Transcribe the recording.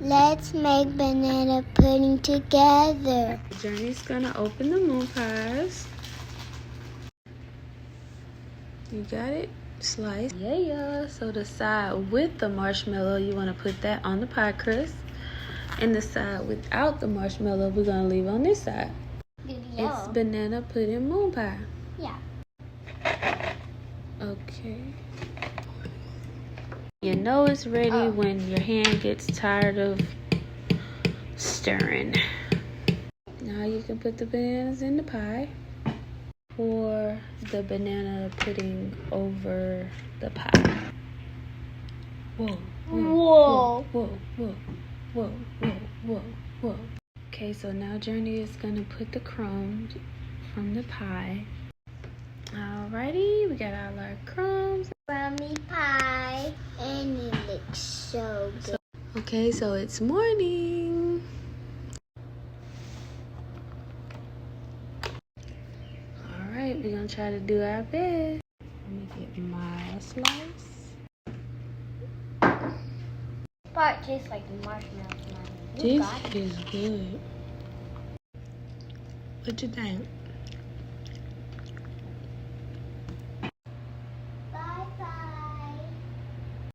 Let's make banana pudding together. Journey's gonna open the moon pies. You got it? Slice. Yeah. So the side with the marshmallow, you want to put that on the pie crust. And the side without the marshmallow, we're gonna leave on this side. It's banana pudding moon pie. Yeah. Okay. You know it's ready when your hand gets tired of stirring. Now you can put the bananas in the pie. Pour the banana pudding over the pie. Whoa. Okay, so now Journey is gonna put the crumbs from the pie. Alrighty, we got all our crumbs. Brownie pie. And it looks so good. Okay, so it's morning. Alright, we're gonna try to do our best. Let me get my slice. Part tastes like marshmallows. This is good. What you think?